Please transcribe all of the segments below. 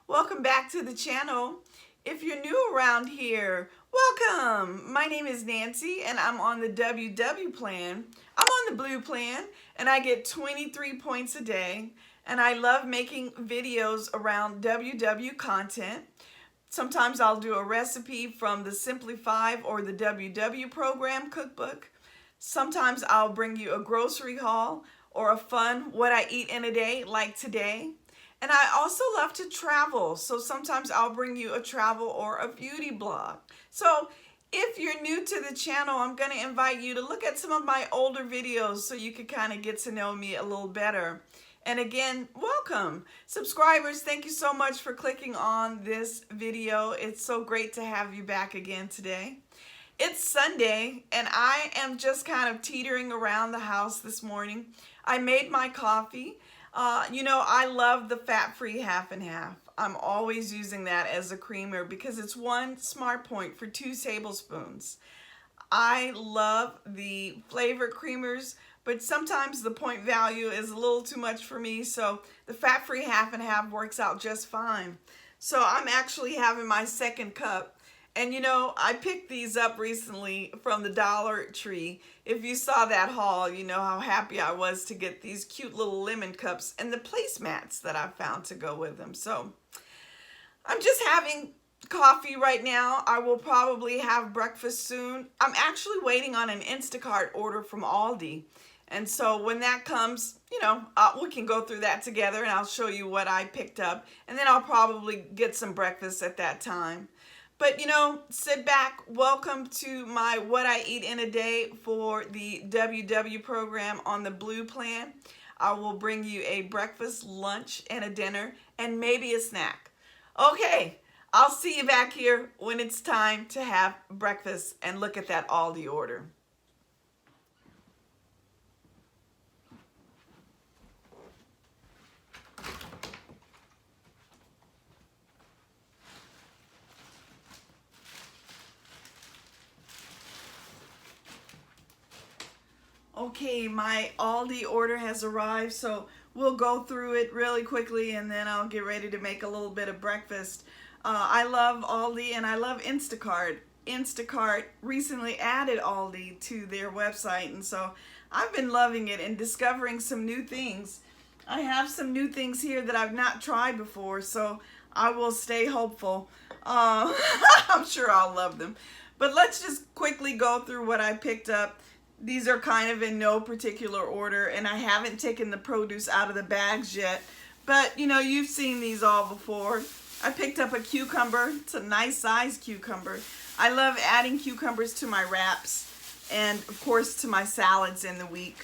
Welcome back to the channel. If you're new around here, welcome. My name is Nancy and I'm on the WW plan. I'm on the blue plan and I get 23 points a day, and I love making videos around WW content. Sometimes I'll do a recipe from the Simply 5 or the WW program cookbook. Sometimes I'll bring you a grocery haul or a fun what I eat in a day like today. And I also love to travel, so sometimes I'll bring you a travel or a beauty blog. So if you're new to the channel, I'm going to invite you to look at some of my older videos so you can kind of get to know me a little better. And again, welcome. Subscribers, thank you so much for clicking on this video. It's so great to have you back again today. It's Sunday and I am just kind of teetering around the house this morning. I made my coffee. I love the fat-free half and half. I'm always using that as a creamer because it's 1 smart point for 2 tablespoons. I love the flavor creamers, but sometimes the point value is a little too much for me, so the fat-free half and half works out just fine. So I'm actually having my second cup. And I picked these up recently from the Dollar Tree. If you saw that haul, you know how happy I was to get these cute little lemon cups and the placemats that I found to go with them. So I'm just having coffee right now. I will probably have breakfast soon. I'm actually waiting on an Instacart order from ALDI. And so when that comes, we can go through that together and I'll show you what I picked up. And then I'll probably get some breakfast at that time. But sit back. Welcome to my What I Eat in a Day for the WW program on the blue plan. I will bring you a breakfast, lunch, and a dinner, and maybe a snack. Okay, I'll see you back here when it's time to have breakfast and look at that ALDI order. Okay, my ALDI order has arrived, so we'll go through it really quickly and then I'll get ready to make a little bit of breakfast. I love ALDI and I love Instacart. Instacart recently added ALDI to their website, and so I've been loving it and discovering some new things. I have some new things here that I've not tried before, so I will stay hopeful. I'm sure I'll love them. But let's just quickly go through what I picked up. These are kind of in no particular order, and I haven't taken the produce out of the bags yet. But, you've seen these all before. I picked up a cucumber. It's a nice size cucumber. I love adding cucumbers to my wraps and, of course, to my salads in the week.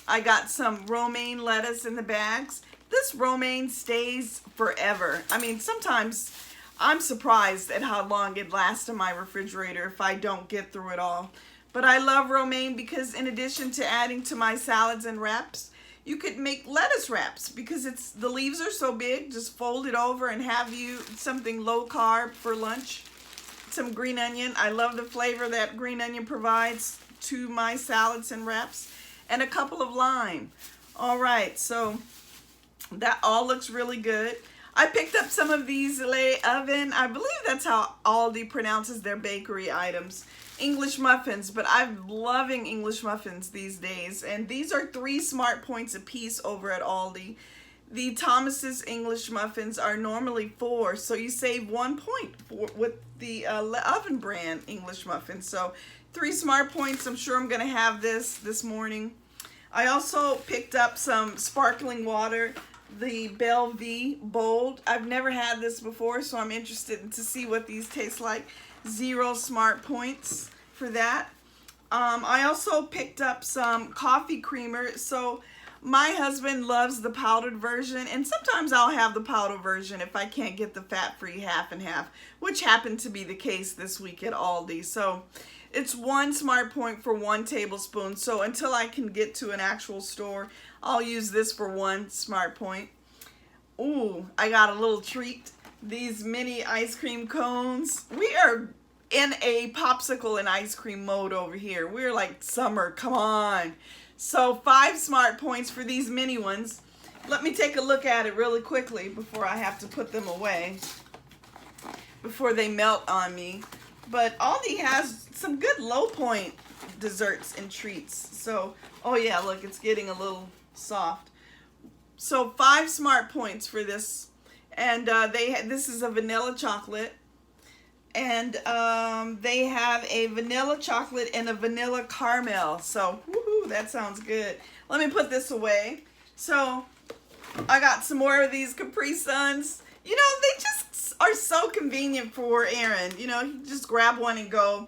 I got some romaine lettuce in the bags. This romaine stays forever. I mean, sometimes I'm surprised at how long it lasts in my refrigerator if I don't get through it all. But I love romaine because in addition to adding to my salads and wraps, you could make lettuce wraps because the leaves are so big. Just fold it over and have you something low carb for lunch. Some green onion. I love the flavor that green onion provides to my salads and wraps. And a couple of lime. All right, so that all looks really good. I picked up some of these Le Oven. I believe that's how ALDI pronounces their bakery items. English muffins, but I'm loving English muffins these days. And these are 3 smart points a piece over at ALDI. The Thomas's English muffins are normally 4, so you save 1 point with the Le Oven brand English muffins. So 3 smart points. I'm sure I'm going to have this morning. I also picked up some sparkling water, the Bellevue Bold. I've never had this before, so I'm interested to see what these taste like. 0 smart points for that. I also picked up some coffee creamer. So my husband loves the powdered version, and sometimes I'll have the powdered version if I can't get the fat-free half and half, which happened to be the case this week at ALDI. So it's 1 smart point for 1 tablespoon. So until I can get to an actual store, I'll use this for 1 smart point. Ooh, I got a little treat. These mini ice cream cones. We are in a popsicle and ice cream mode over here. We're like summer, come on. So 5 smart points for these mini ones. Let me take a look at it really quickly before I have to put them away, before they melt on me. But Aldi has some good low point desserts and treats. So, oh yeah, look, it's getting a little soft. So 5 smart points for this. And this is a vanilla chocolate. And they have a vanilla chocolate and a vanilla caramel. So, woohoo, that sounds good. Let me put this away. So, I got some more of these Capri Suns. You know, they just are so convenient for Aaron. You know, he just grab one and go.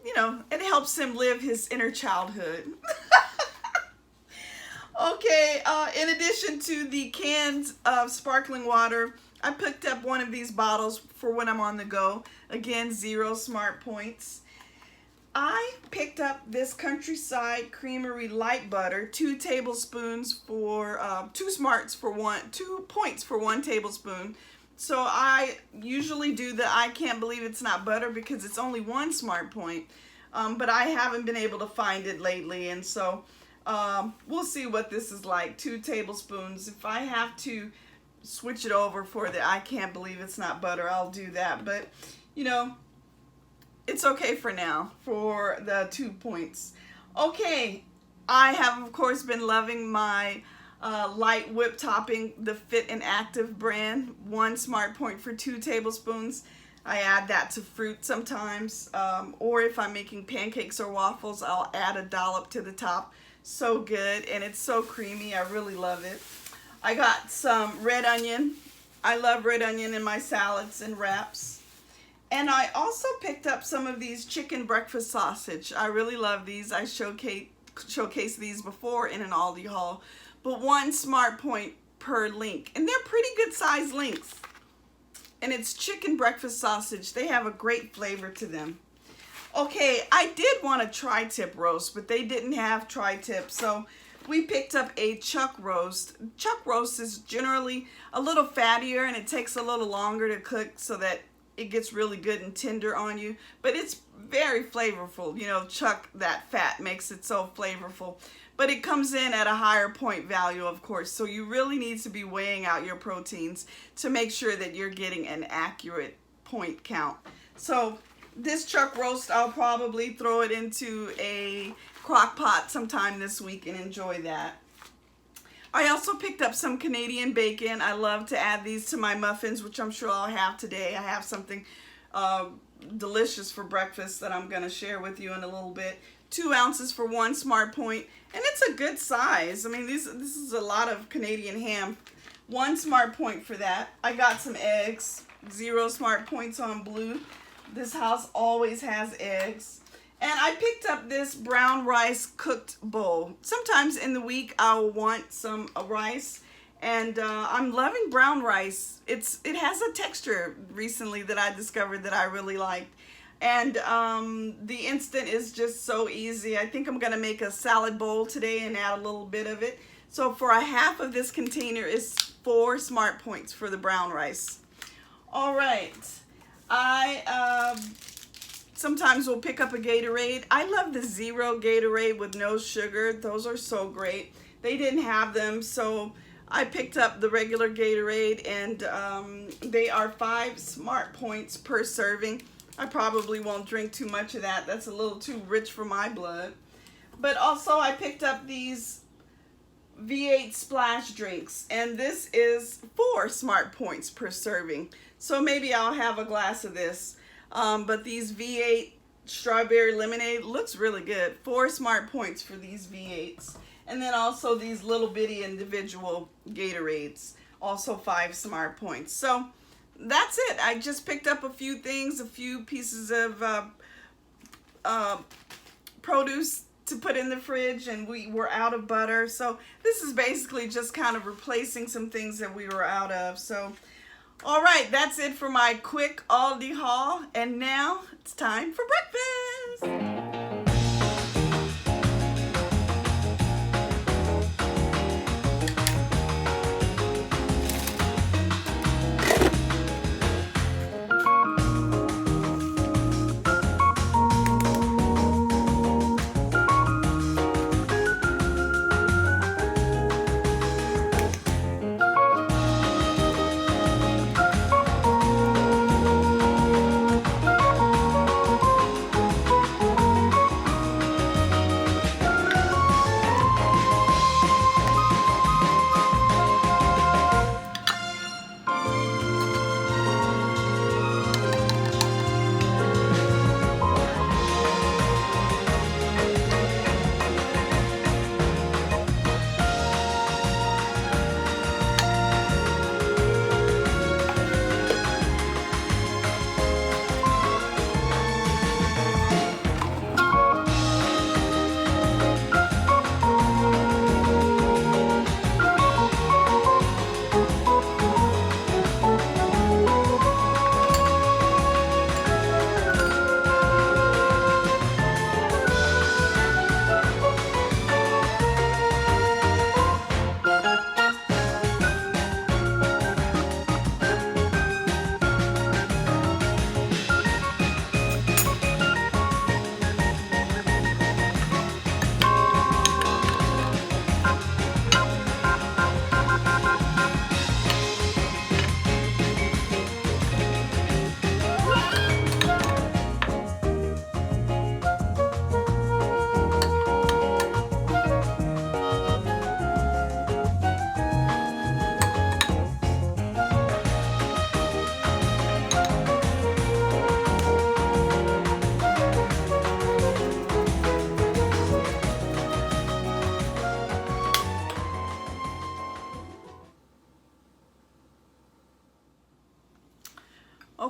You know, it helps him live his inner childhood. Okay, in addition to the cans of sparkling water, I picked up one of these bottles for when I'm on the go. Again, 0 smart points. I picked up this Countryside Creamery Light Butter, 2 tablespoons for 2 points for 1 tablespoon. So I usually do the I can't believe it's not butter because it's only 1 smart point. But I haven't been able to find it lately, and so we'll see what this is like. 2 tablespoons. If I have to switch it over for the I can't believe it's not butter, I'll do that. But, you know, it's okay for now for the 2 points. Okay, I have, of course, been loving my light whip topping, the Fit and Active brand. 1 smart point for 2 tablespoons. I add that to fruit sometimes, or if I'm making pancakes or waffles, I'll add a dollop to the top. So good, and it's so creamy. I really love it. I got some red onion. I love red onion in my salads and wraps. And I also picked up some of these chicken breakfast sausage. I really love these. I showcased these before in an Aldi haul. But 1 smart point per link. And they're pretty good sized links. And it's chicken breakfast sausage. They have a great flavor to them. Okay, I did want a tri-tip roast, but they didn't have tri-tip, so we picked up a chuck roast. Chuck roast is generally a little fattier and it takes a little longer to cook so that it gets really good and tender on you, but it's very flavorful. You know, chuck, that fat makes it so flavorful. But it comes in at a higher point value, of course, so you really need to be weighing out your proteins to make sure that you're getting an accurate point count. So this chuck roast, I'll probably throw it into a crock pot sometime this week and enjoy that. I also picked up some Canadian bacon. I love to add these to my muffins, which I'm sure I'll have today. I have something delicious for breakfast that I'm going to share with you in a little bit. 2 ounces for 1 smart point, and it's a good size. I mean, this is a lot of Canadian ham. 1 smart point for that. I got some eggs. 0 smart points on blue. This house always has eggs. And I picked up this brown rice cooked bowl. Sometimes in the week I'll want some rice, and I'm loving brown rice. It has a texture recently that I discovered that I really liked. And the instant is just so easy. I think I'm gonna make a salad bowl today and add a little bit of it. So for a half of this container is 4 smart points for the brown rice. All right, I sometimes will pick up a Gatorade. I love the Zero Gatorade with no sugar. Those are so great. They didn't have them, so I picked up the regular Gatorade, and they are 5 smart points per serving. I probably won't drink too much of that. That's a little too rich for my blood. But also I picked up these V8 splash drinks, and this is 4 smart points per serving. So maybe I'll have a glass of this. But these V8 strawberry lemonade looks really good. 4 smart points for these V8s. And then also these little bitty individual Gatorades, also 5 smart points. So that's it. I just picked up a few things, a few pieces of produce to put in the fridge, and we were out of butter. So this is basically just kind of replacing some things that we were out of. So all right, that's it for my quick Aldi haul, and now it's time for breakfast.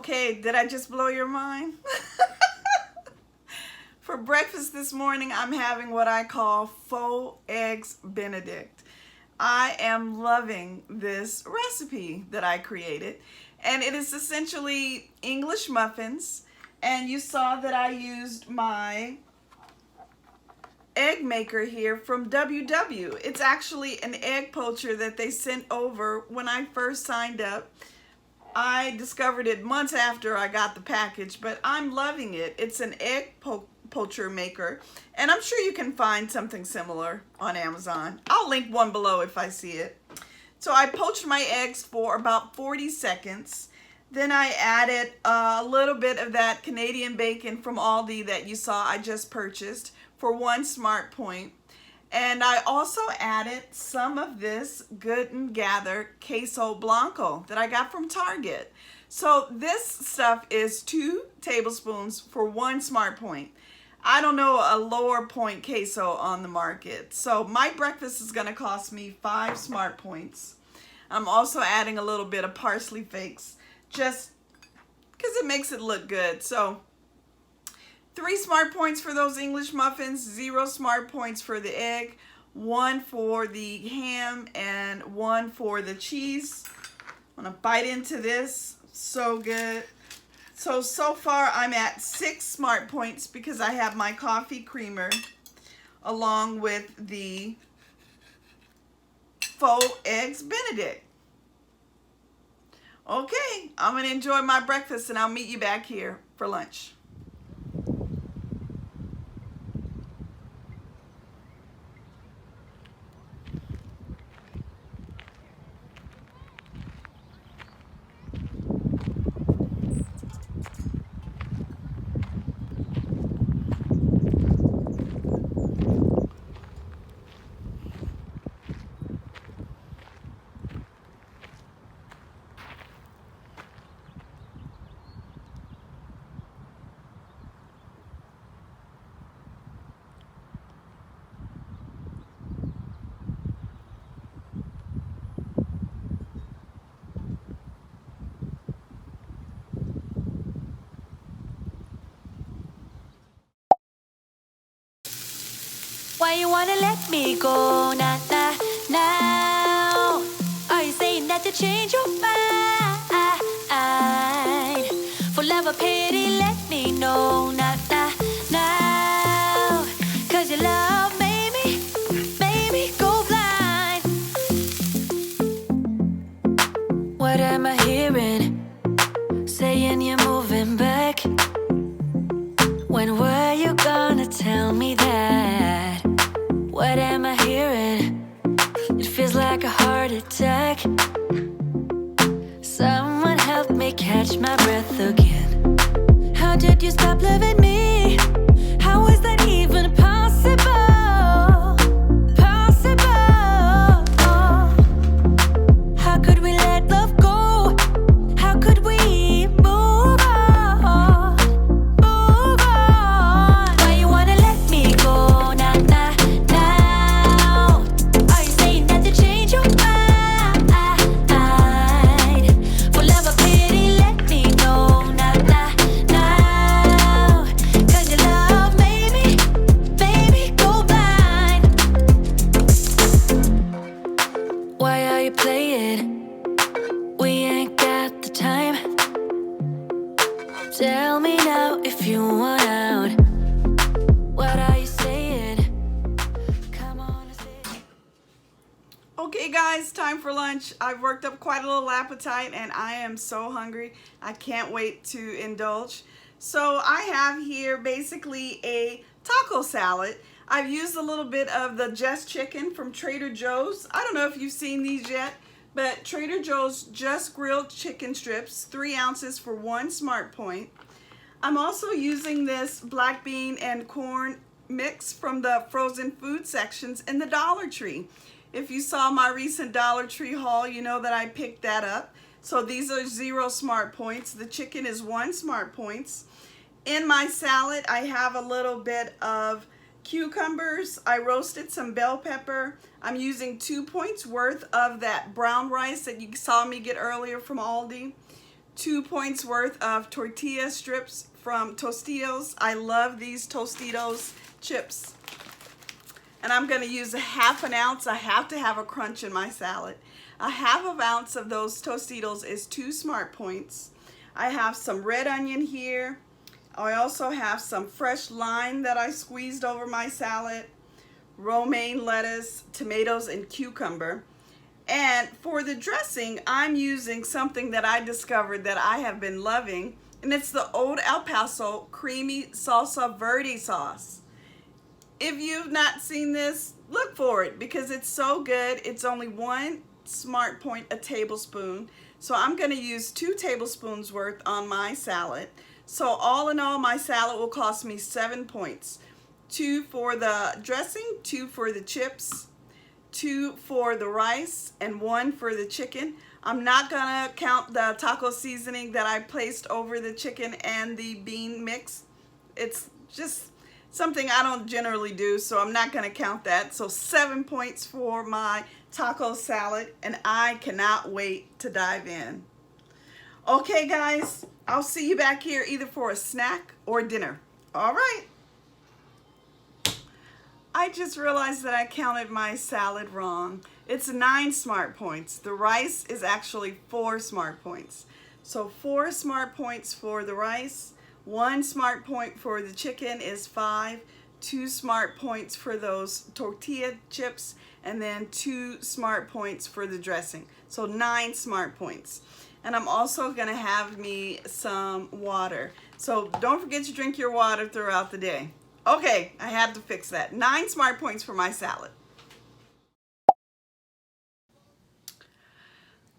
Okay, did I just blow your mind? For breakfast this morning, I'm having what I call faux eggs Benedict. I am loving this recipe that I created, and it is essentially English muffins, and you saw that I used my egg maker here from WW. It's actually an egg poacher that they sent over when I first signed up. I discovered it months after I got the package, but I'm loving it. It's an egg poacher maker, and I'm sure you can find something similar on Amazon. I'll link one below if I see it. So I poached my eggs for about 40 seconds. Then I added a little bit of that Canadian bacon from Aldi that you saw I just purchased for 1 smart point. And I also added some of this Good and Gather Queso Blanco that I got from Target. So this stuff is 2 tablespoons for 1 smart point. I don't know a lower point queso on the market. So my breakfast is going to cost me 5 smart points. I'm also adding a little bit of parsley flakes just because it makes it look good. So 3 smart points for those English muffins, 0 smart points for the egg, 1 for the ham, and 1 for the cheese. I'm gonna bite into this. So good. So far I'm at 6 smart points because I have my coffee creamer along with the faux eggs Benedict. Okay, I'm gonna enjoy my breakfast and I'll meet you back here for lunch. Why you wanna let me go, nah, nah, now? Are you saying that to change your mind? For love or pity, let me know, nah, nah, now. Cause your love made me go blind. What am I hearing? Saying you're moving back. When were you gonna tell me that? What am I hearing? It feels like a heart attack. Someone help me catch my breath again. How did you stop loving me? How is that even possible? Possible? How could we let love go? How could we move on? Move on. Why you wanna let me go? Nah, nah, now. Are you saying that to change your mind? For love or pity, let me know. Nah, nah, now. Cause your love made me go blind. Why are you playing? We ain't got the time. Tell me now if you want out. What are you saying? Come on and say it. Okay guys, time for lunch. I've worked up quite a little appetite and I am so hungry. I can't wait to indulge. So I have here basically a taco salad. I've used a little bit of the Just Chicken from Trader Joe's. I don't know if you've seen these yet, but Trader Joe's Just Grilled Chicken Strips, 3 ounces for 1 smart point. I'm also using this black bean and corn mix from the frozen food sections in the Dollar Tree. If you saw my recent Dollar Tree haul, you know that I picked that up. So these are 0 smart points. The chicken is 1 smart points. In my salad, I have a little bit of cucumbers. I roasted some bell pepper. I'm using 2 points worth of that brown rice that you saw me get earlier from Aldi. 2 points worth of tortilla strips from Tostitos. I love these Tostitos chips. And I'm going to use a 1/2 ounce. I have to have a crunch in my salad. A 1/2 ounce of those Tostitos is 2 Smart Points. I have some red onion here. I also have some fresh lime that I squeezed over my salad, romaine lettuce, tomatoes, and cucumber. And for the dressing, I'm using something that I discovered that I have been loving, and it's the Old El Paso Creamy Salsa Verde Sauce. If you've not seen this, look for it because it's so good. It's only 1 Smart Point a tablespoon. So I'm going to use 2 tablespoons worth on my salad. So all in all, my salad will cost me 7 points. 2 for the dressing, 2 for the chips, 2 for the rice, and 1 for the chicken. I'm not going to count the taco seasoning that I placed over the chicken and the bean mix. It's just something I don't generally do, so I'm not going to count that. So 7 points for my taco salad, and I cannot wait to dive in. Okay, guys, I'll see you back here either for a snack or dinner. All right. I just realized that I counted my salad wrong. It's 9 Smart Points. The rice is actually 4 Smart Points. So 4 Smart Points for the rice, 1 Smart Point for the chicken is 5, 2 Smart Points for those tortilla chips, and then 2 Smart Points for the dressing. So 9 Smart Points. And I'm also gonna have me some water. So don't forget to drink your water throughout the day. Okay, I had to fix that. 9 Smart Points for my salad.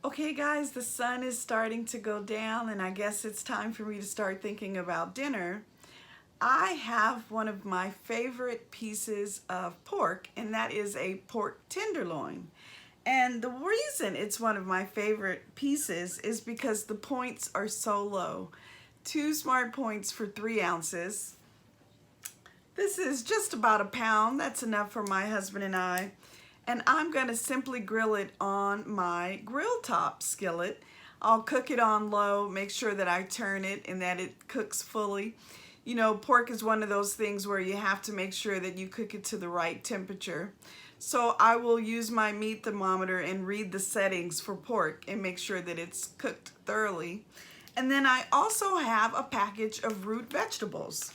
Okay guys, the sun is starting to go down and I guess it's time for me to start thinking about dinner. I have one of my favorite pieces of pork, and that is a pork tenderloin. And the reason it's one of my favorite pieces is because the points are so low. 2 Smart Points for 3 ounces. This is just about a pound. That's enough for my husband and I. And I'm going to simply grill it on my grill top skillet. I'll cook it on low, make sure that I turn it and that it cooks fully. You know, pork is one of those things where you have to make sure that you cook it to the right temperature. So I will use my meat thermometer and read the settings for pork and make sure that it's cooked thoroughly. And then I also have a package of root vegetables.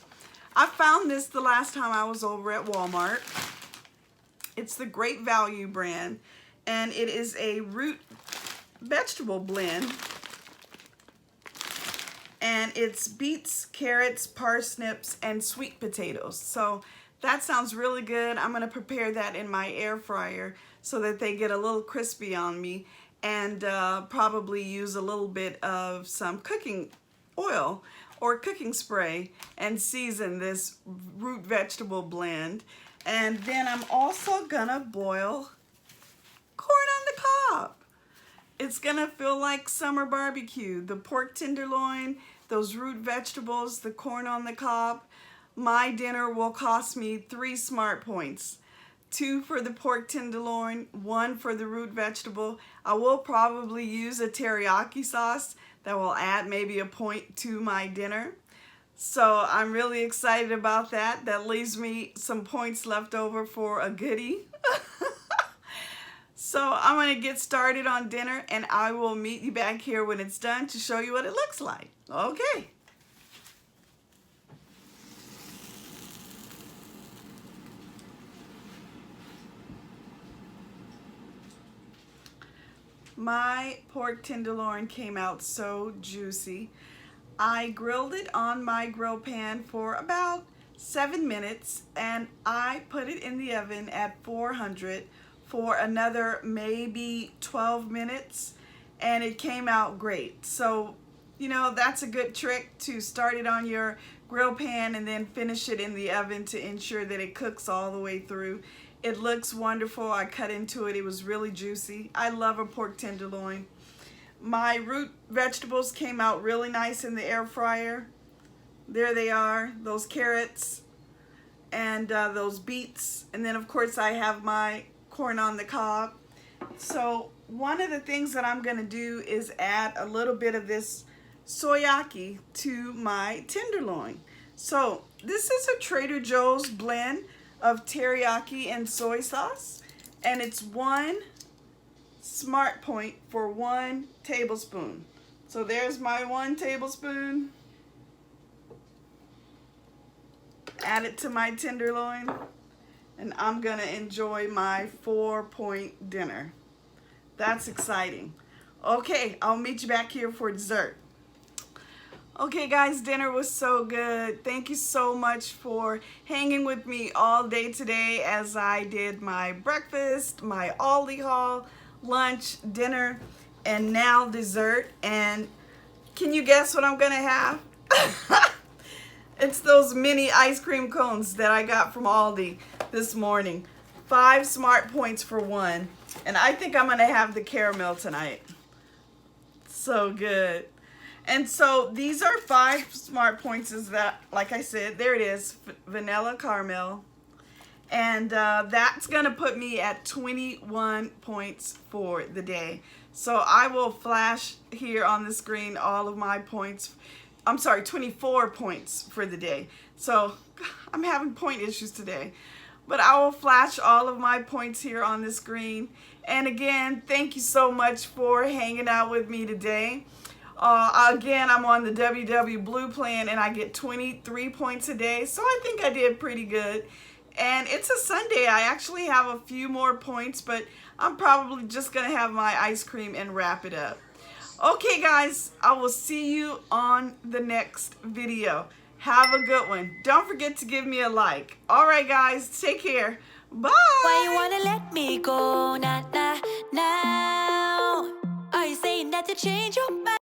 I found this the last time I was over at Walmart. It's the Great Value brand, and it is a root vegetable blend. And it's beets, carrots, parsnips, and sweet potatoes. So that sounds really good. I'm going to prepare that in my air fryer so that they get a little crispy on me, and probably use a little bit of some cooking oil or cooking spray and season this root vegetable blend. And then I'm also gonna boil corn on the cob. It's gonna feel like summer barbecue. The pork tenderloin, those root vegetables, the corn on the cob. My dinner will cost me 3 Smart Points. 2 for the pork tenderloin, 1 for the root vegetable. I will probably use a teriyaki sauce that will add maybe a point to my dinner. So I'm really excited about that. That leaves me some points left over for a goodie. So I'm going to get started on dinner, and I will meet you back here when it's done to show you what it looks like. Okay. My pork tenderloin came out so juicy. I grilled it on my grill pan for about 7 minutes, and I put it in the oven at 400 for another maybe 12 minutes, and it came out great. So, you know, that's a good trick, to start it on your grill pan and then finish it in the oven to ensure that it cooks all the way through. It looks wonderful. I cut into it. It was really juicy. I love a pork tenderloin. My root vegetables came out really nice in the air fryer. There they are, those carrots and those beets. And then of course I have my corn on the cob. So one of the things that I'm gonna do is add a little bit of this soyaki to my tenderloin. So this is a Trader Joe's blend of teriyaki and soy sauce, and it's 1 smart point for 1 tablespoon. So there's my 1 tablespoon. Add it to my tenderloin, and I'm gonna enjoy my 4-point dinner. That's exciting. Okay, I'll meet you back here for dessert. Okay guys, dinner was so good. Thank you so much for hanging with me all day today as I did my breakfast, my ALDI haul, lunch, dinner, and now dessert. And can you guess what I'm gonna have? It's those mini ice cream cones that I got from ALDI this morning. 5 smart points for 1. And I think I'm gonna have the caramel tonight. So good. And so these are 5 smart points, is that, like I said, there it is, vanilla caramel. And that's gonna put me at 21 points for the day. So I will flash here on the screen all of my points. I'm sorry, 24 points for the day. So I'm having point issues today. But I will flash all of my points here on the screen. And again, thank you so much for hanging out with me today. Again, I'm on the WW Blue plan and I get 23 points a day, so I think I did pretty good. And it's a Sunday. I actually have a few more points, but I'm probably just gonna have my ice cream and wrap it up. Okay guys, I will see you on the next video. Have a good one. Don't forget to give me a like. Alright guys, take care. Bye! Why you wanna let me go now? Are you saying that to change your mind?